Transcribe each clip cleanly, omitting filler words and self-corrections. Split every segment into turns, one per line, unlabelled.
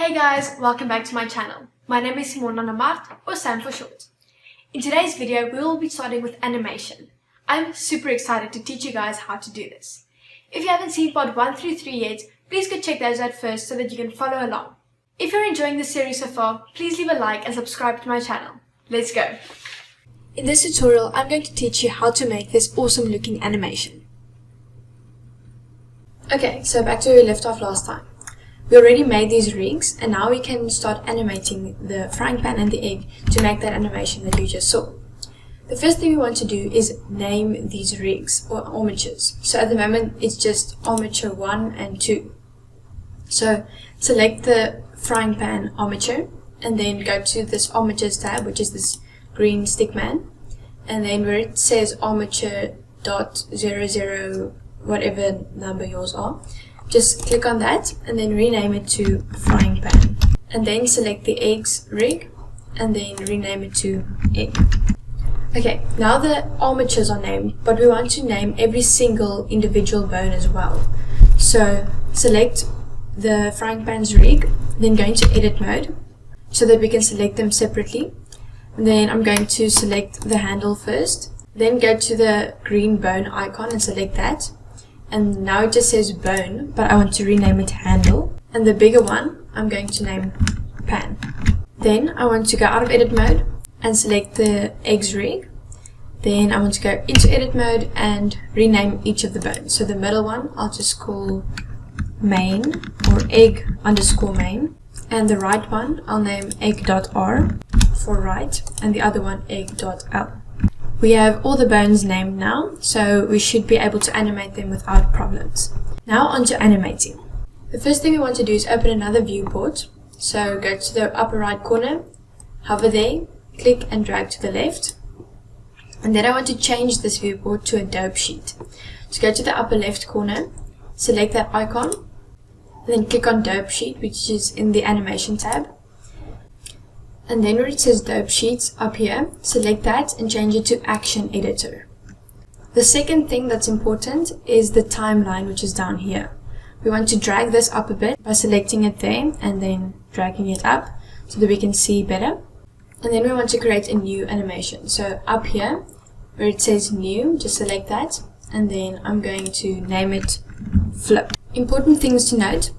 Hey guys, welcome back to my channel. My name is anna-mart, or Sam for short. In today's video, we will be starting with animation. I'm super excited to teach you guys how to do this. If you haven't seen part 1 through 3 yet, please go check those out first so that you can follow along. If you're enjoying this series so far, please leave a like and subscribe to my channel. Let's go! In this tutorial, I'm going to teach you how to make this awesome looking animation. Okay, so back to where we left off last time. We already made these rigs and now we can start animating the frying pan and the egg to make that animation that you just saw. The first thing we want to do is name these rigs or armatures. So at the moment it's just armature 1 and 2. So select the frying pan armature and then go to this armatures tab, which is this green stick man, and then where it says armature.00 whatever number yours are, just click on that and then rename it to frying pan. And then select the eggs rig and then rename it to egg. Okay, now the armatures are named, but we want to name every single individual bone as well. So select the frying pan's rig, then go into edit mode so that we can select them separately. And then I'm going to select the handle first, then go to the green bone icon and select that. And now it just says bone, but I want to rename it handle. And the bigger one, I'm going to name pan. Then I want to go out of edit mode and select the eggs rig. Then I want to go into edit mode and rename each of the bones. So the middle one, I'll just call main or egg underscore main. And the right one, I'll name egg.r for right. And the other one, egg.l. We have all the bones named now, so we should be able to animate them without problems. Now on to animating. The first thing we want to do is open another viewport. So go to the upper right corner, hover there, click and drag to the left. And then I want to change this viewport to a dope sheet. So go to the upper left corner, select that icon, and then click on dope sheet, which is in the animation tab. And then where it says dope sheets up here, select that and change it to action editor. The second thing that's important is the timeline, which is down here. We want to drag this up a bit by selecting it there and then dragging it up so that we can see better. And then we want to create a new animation. So up here where it says new, just select that and then I'm going to name it flip. Important things to note,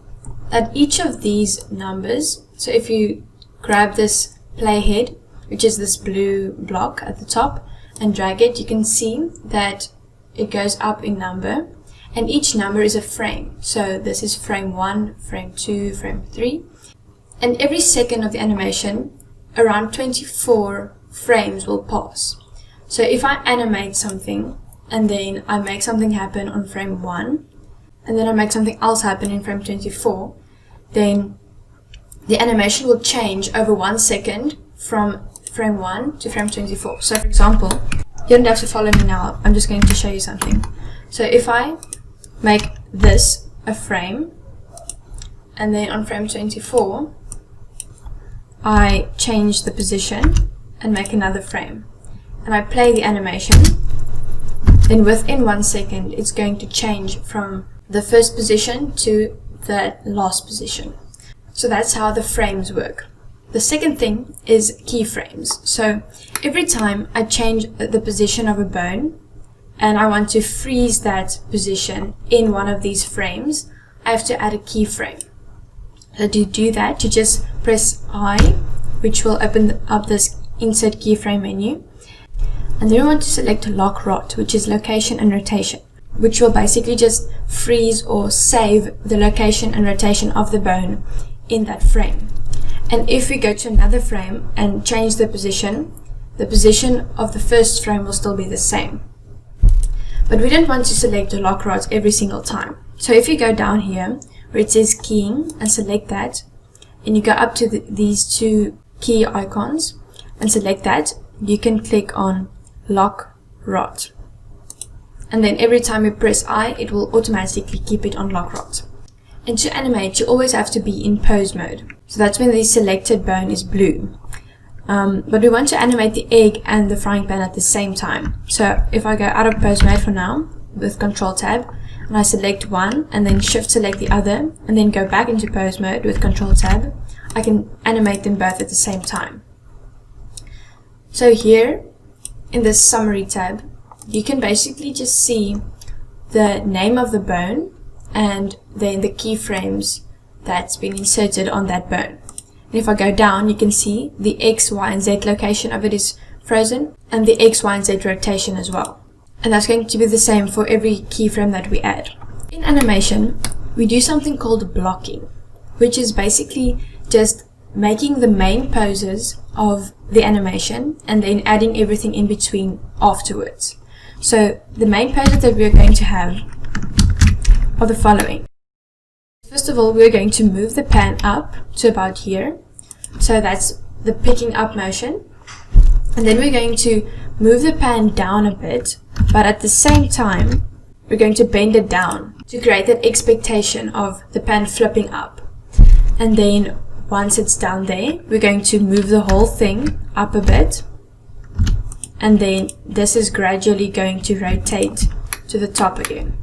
that each of these numbers, so if you grab this playhead, which is this blue block at the top, and drag it, you can see that it goes up in number, and each number is a frame. So this is frame 1, frame 2, frame 3, and every second of the animation, around 24 frames will pass. So if I animate something, and then I make something happen on frame 1, and then I make something else happen in frame 24, then the animation will change over 1 second from frame 1 to frame 24. So for example, you don't have to follow me now, I'm just going to show you something. So if I make this a frame, and then on frame 24, I change the position and make another frame, and I play the animation, then within 1 second it's going to change from the first position to the last position. So that's how the frames work. The second thing is keyframes. So every time I change the position of a bone and I want to freeze that position in one of these frames, I have to add a keyframe. So to do that, you just press I, which will open up this insert keyframe menu. And then we want to select lock rot, which is location and rotation, which will basically just freeze or save the location and rotation of the bone in that frame. And if we go to another frame and change the position of the first frame will still be the same. But we don't want to select the lock rod every single time. So if you go down here where it says keying and select that, and you go up to these two key icons and select that, you can click on lock rod. And then every time you press I, it will automatically keep it on lock rod. And to animate, you always have to be in pose mode. So that's when the selected bone is blue. But we want to animate the egg and the frying pan at the same time. So if I go out of pose mode for now, with Control Tab, and I select one and then shift select the other and then go back into pose mode with Control Tab, I can animate them both at the same time. So here in this summary tab, you can basically just see the name of the bone and then the keyframes that's been inserted on that bone. And if I go down, you can see the X, Y, and Z location of it is frozen, and the X, Y, and Z rotation as well. And that's going to be the same for every keyframe that we add. In animation, we do something called blocking, which is basically just making the main poses of the animation and then adding everything in between afterwards. So the main poses that we're going to have are the following. First of all, we're going to move the pan up to about here. So that's the picking up motion. And then we're going to move the pan down a bit, but at the same time, we're going to bend it down to create that expectation of the pan flipping up. And then once it's down there, we're going to move the whole thing up a bit. And then this is gradually going to rotate to the top again.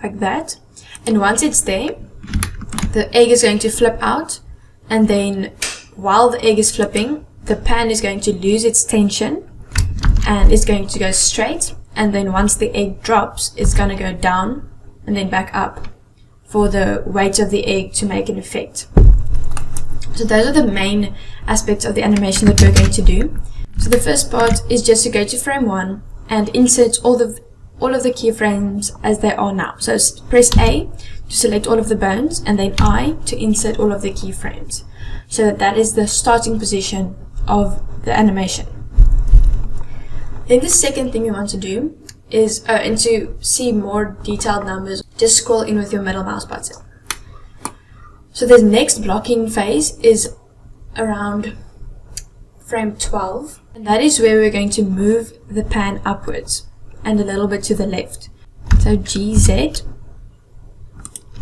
Like that. And once it's there, the egg is going to flip out. And then while the egg is flipping, the pan is going to lose its tension and it's going to go straight. And then once the egg drops, it's going to go down and then back up for the weight of the egg to make an effect. So those are the main aspects of the animation that we're going to do. So the first part is just to go to frame 1 and insert all of the keyframes as they are now. So press A to select all of the bones and then I to insert all of the keyframes. So that is the starting position of the animation. Then the second thing you want to do is, and to see more detailed numbers, just scroll in with your middle mouse button. So the next blocking phase is around frame 12, and that is where we're going to move the pan upwards and a little bit to the left. So GZ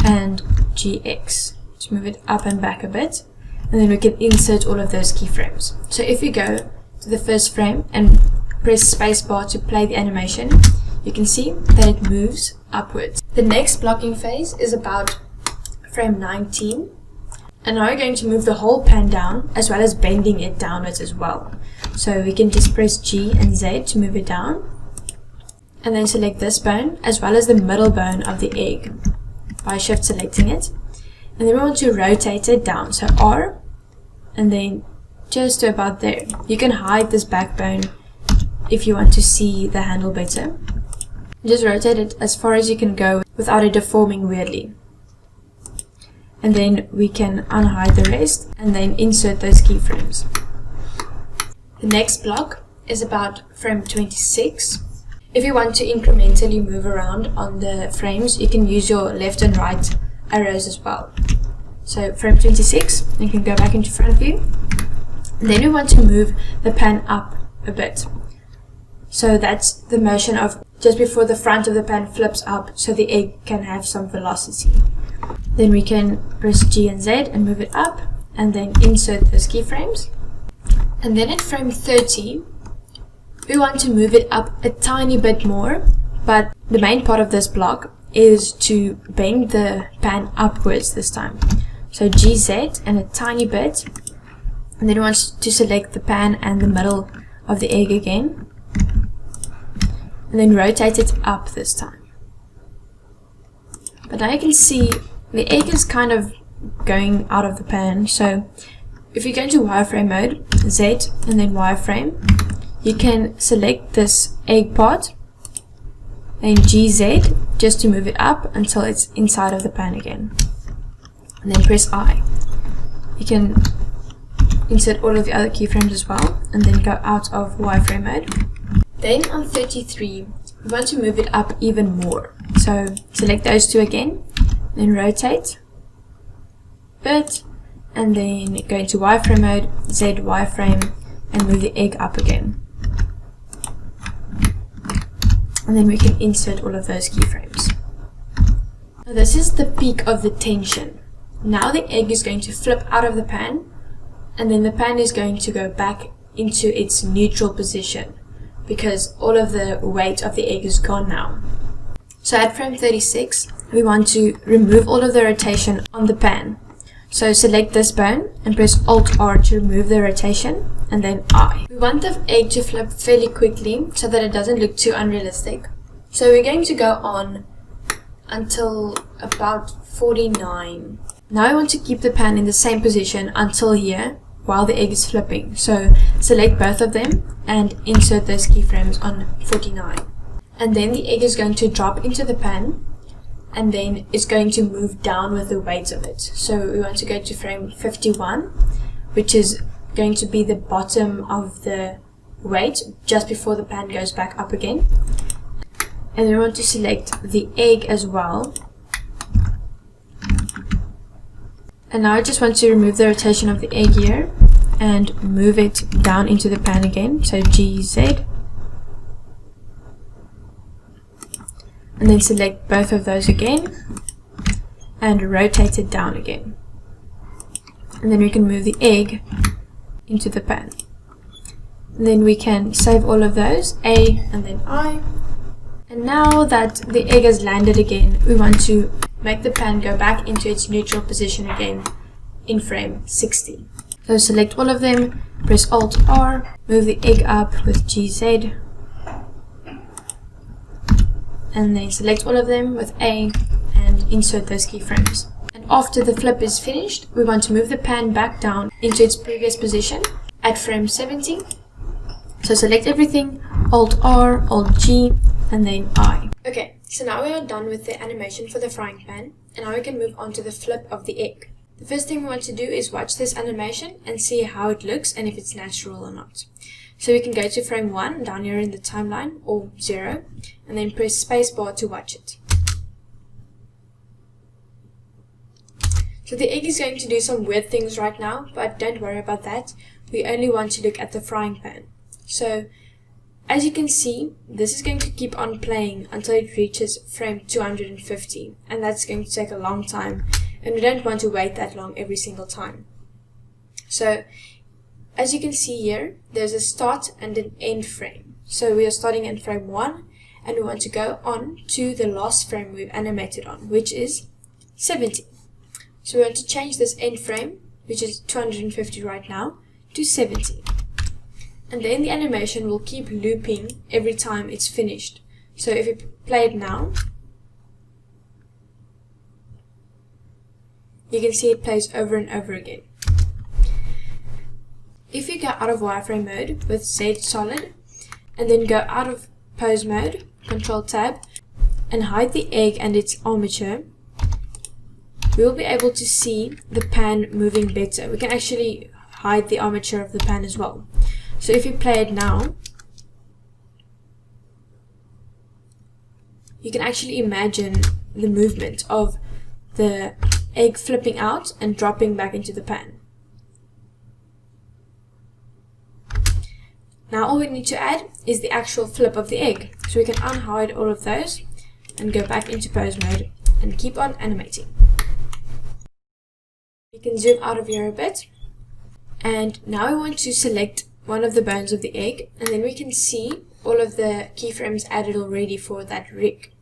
and GX to move it up and back a bit, and then we can insert all of those keyframes. So if you go to the first frame and press spacebar to play the animation, you can see that it moves upwards. The next blocking phase is about frame 19, and now we're going to move the whole pan down as well as bending it downwards as well. So we can just press G and Z to move it down, and then select this bone as well as the middle bone of the egg by shift selecting it, and then we want to rotate it down. So R, and then just to about there. You can hide this backbone if you want to see the handle better. Just rotate it as far as you can go without it deforming weirdly. And then we can unhide the rest and then insert those keyframes. The next block is about frame 26. If you want to incrementally move around on the frames, you can use your left and right arrows as well. So frame 26, you can go back into front view. And then we want to move the pan up a bit. So that's the motion of just before the front of the pan flips up so the egg can have some velocity. Then we can press G and Z and move it up and then insert those keyframes. And then at frame 30, we want to move it up a tiny bit more, but the main part of this block is to bend the pan upwards this time. So GZ and a tiny bit, and then we want to select the pan and the middle of the egg again, and then rotate it up this time. But now you can see the egg is kind of going out of the pan, so if you go into wireframe mode, Z and then wireframe, you can select this egg part and GZ just to move it up until it's inside of the pan again. And then press I. You can insert all of the other keyframes as well and then go out of wireframe mode. Then on 33, we want to move it up even more. So select those two again, then rotate a bit, and then go into wireframe mode, Z wireframe, and move the egg up again. And then we can insert all of those keyframes. Now this is the peak of the tension. Now the egg is going to flip out of the pan, and then the pan is going to go back into its neutral position because all of the weight of the egg is gone now. So at frame 36, we want to remove all of the rotation on the pan. So select this bone and press Alt-R to remove the rotation, and then I. We want the egg to flip fairly quickly so that it doesn't look too unrealistic. So we're going to go on until about 49. Now I want to keep the pan in the same position until here while the egg is flipping. So select both of them and insert those keyframes on 49. And then the egg is going to drop into the pan, and then it's going to move down with the weight of it. So we want to go to frame 51, which is going to be the bottom of the weight just before the pan goes back up again. And then we want to select the egg as well. And now I just want to remove the rotation of the egg here and move it down into the pan again. So GZ. And then select both of those again and rotate it down again. And then we can move the egg into the pan. And then we can save all of those, A and then I. And now that the egg has landed again, we want to make the pan go back into its neutral position again in frame 60. So select all of them, press Alt-R, move the egg up with GZ, and then select all of them with A and insert those keyframes. And after the flip is finished, we want to move the pan back down into its previous position at frame 70. So select everything, Alt-R, Alt-G, and then I. Okay, so now we are done with the animation for the frying pan, and now we can move on to the flip of the egg. The first thing we want to do is watch this animation and see how it looks and if it's natural or not. So we can go to frame 1 down here in the timeline, or 0, and then press spacebar to watch it. So the egg is going to do some weird things right now, but don't worry about that. We only want to look at the frying pan. So as you can see, this is going to keep on playing until it reaches frame 250, and that's going to take a long time, and we don't want to wait that long every single time. So as you can see here, there's a start and an end frame. So we are starting in frame 1, and we want to go on to the last frame we've animated on, which is 70. So we want to change this end frame, which is 250 right now, to 70. And then the animation will keep looping every time it's finished. So if you play it now, you can see it plays over and over again. If you go out of wireframe mode with Z solid, and then go out of pose mode, Control Tab, and hide the egg and its armature, we will be able to see the pan moving better. We can actually hide the armature of the pan as well. So if you play it now, you can actually imagine the movement of the egg flipping out and dropping back into the pan. Now all we need to add is the actual flip of the egg. So we can unhide all of those and go back into pose mode and keep on animating. You can zoom out of here a bit. And now we want to select one of the bones of the egg, and then we can see all of the keyframes added already for that rig.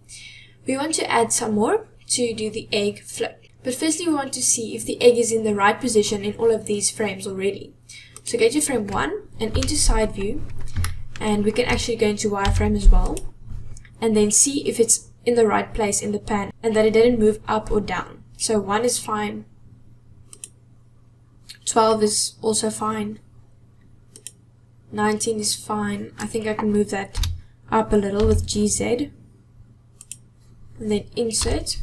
We want to add some more to do the egg flip. But firstly we want to see if the egg is in the right position in all of these frames already. So go to frame 1 and into side view, and we can actually go into wireframe as well, and then see if it's in the right place in the pan and that it didn't move up or down. So 1 is fine, 12 is also fine, 19 is fine. I think I can move that up a little with GZ, and then insert.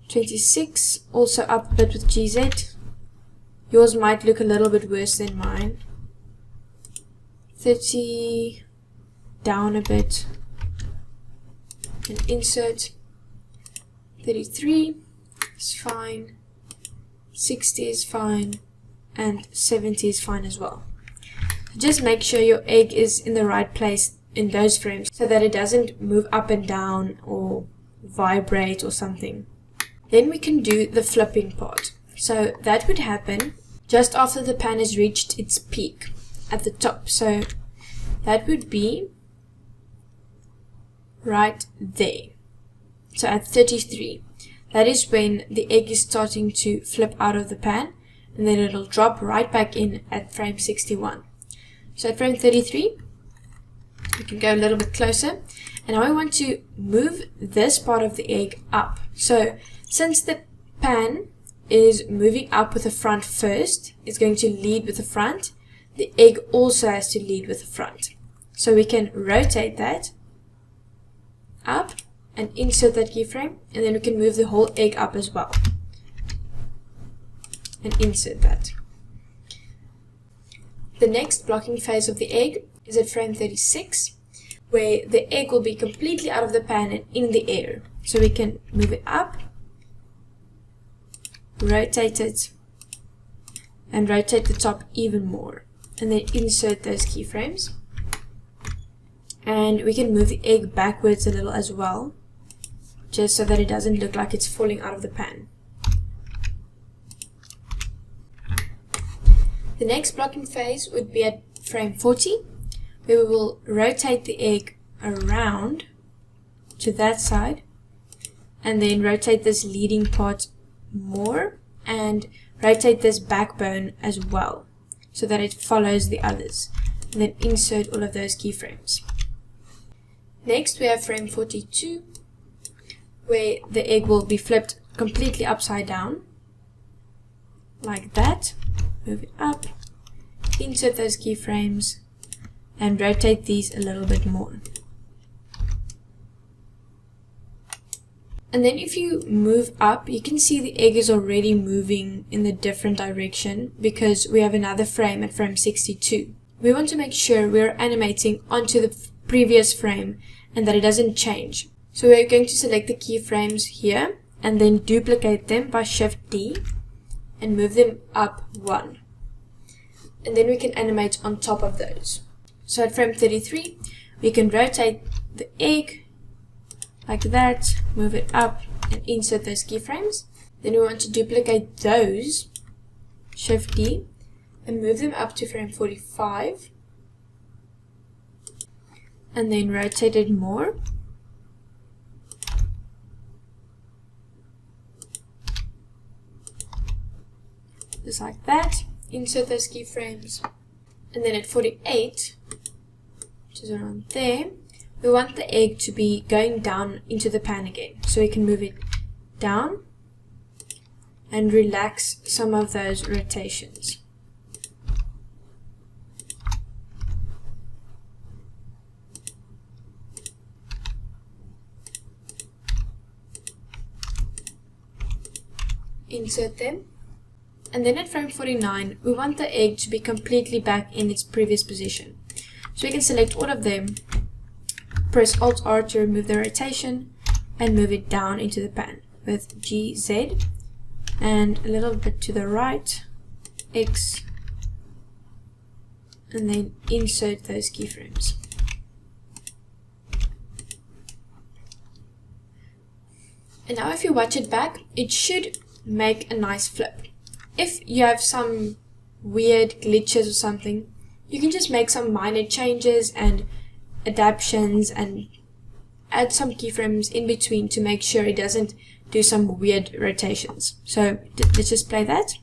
26 also up a bit with GZ. Yours might look a little bit worse than mine. 30 down a bit and insert. 33 is fine, 60 is fine, and 70 is fine as well. Just make sure your egg is in the right place in those frames so that it doesn't move up and down or vibrate or something. Then we can do the flipping part. So that would happen just after the pan has reached its peak at the top. So that would be right there. So at 33, that is when the egg is starting to flip out of the pan, and then it'll drop right back in at frame 61. So at frame 33, we can go a little bit closer, and now we want to move this part of the egg up. So since the pan is moving up with the front first, it's going to lead with the front, the egg also has to lead with the front. So we can rotate that up and insert that keyframe, and then we can move the whole egg up as well and insert that. The next blocking phase of the egg is at frame 36, where the egg will be completely out of the pan and in the air. So we can move it up, rotate it, and rotate the top even more, and then insert those keyframes. And we can move the egg backwards a little as well, just so that it doesn't look like it's falling out of the pan. The next blocking phase would be at frame 40, where we will rotate the egg around to that side, and then rotate this leading part more, and rotate this backbone as well, so that it follows the others, and then insert all of those keyframes. Next we have frame 42, where the egg will be flipped completely upside down, like that. Move it up, insert those keyframes, and rotate these a little bit more. And then if you move up, you can see the egg is already moving in the different direction because we have another frame at frame 62. We want to make sure we're animating onto the previous frame and that it doesn't change. So we're going to select the keyframes here and then duplicate them by Shift D and move them up one. And then we can animate on top of those. So at frame 33, we can rotate the egg like that, move it up and insert those keyframes. Then we want to duplicate those, Shift D, and move them up to frame 45. And then rotate it more. Just like that. Insert those keyframes. And then at 48, which is around there, we want the egg to be going down into the pan again. So we can move it down and relax some of those rotations. Insert them. And then at frame 49, we want the egg to be completely back in its previous position. So we can select all of them, press Alt-R to remove the rotation, and move it down into the pan with GZ, and a little bit to the right, X, and then insert those keyframes. And now if you watch it back, it should make a nice flip. If you have some weird glitches or something, you can just make some minor changes and adaptations and add some keyframes in between to make sure it doesn't do some weird rotations. So let's just play that.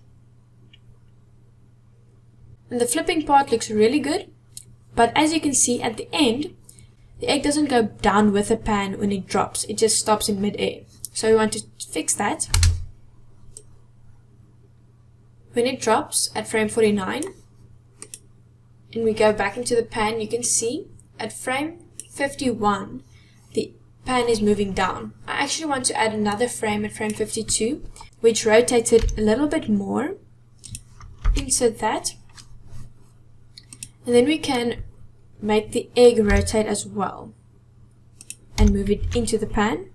And the flipping part looks really good, but as you can see at the end, the egg doesn't go down with the pan when it drops, it just stops in mid-air. So we want to fix that. When it drops at frame 49 and we go back into the pan, you can see at frame 51 the pan is moving down. I actually want to add another frame at frame 52 which rotates it a little bit more. Insert that, and then we can make the egg rotate as well and move it into the pan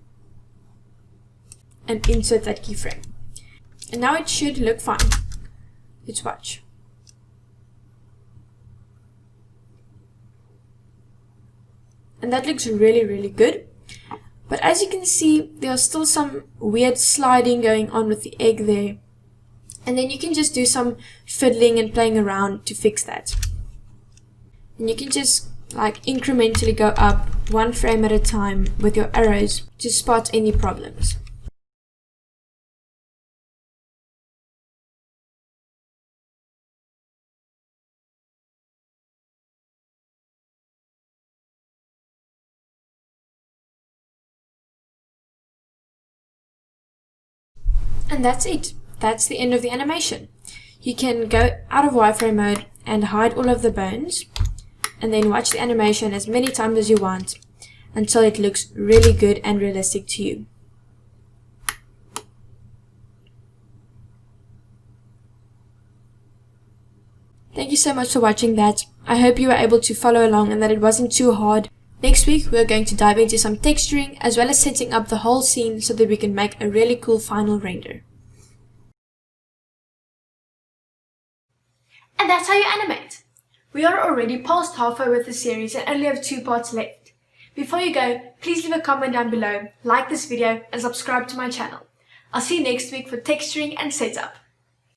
and insert that keyframe. And now it should look fine. Let's watch. And that looks really good. But as you can see, there's still some weird sliding going on with the egg there. And then you can just do some fiddling and playing around to fix that. And you can just like incrementally go up 1 frame at a time with your arrows to spot any problems. And that's it. That's the end of the animation. You can go out of wireframe mode and hide all of the bones, and then watch the animation as many times as you want until it looks really good and realistic to you. Thank you so much for watching that. I hope you were able to follow along and that it wasn't too hard. Next week we're going to dive into some texturing as well as setting up the whole scene so that we can make a really cool final render. And that's how you animate. We are already past halfway with the series and only have 2 parts left. Before you go, please leave a comment down below, like this video and subscribe to my channel. I'll see you next week for texturing and setup.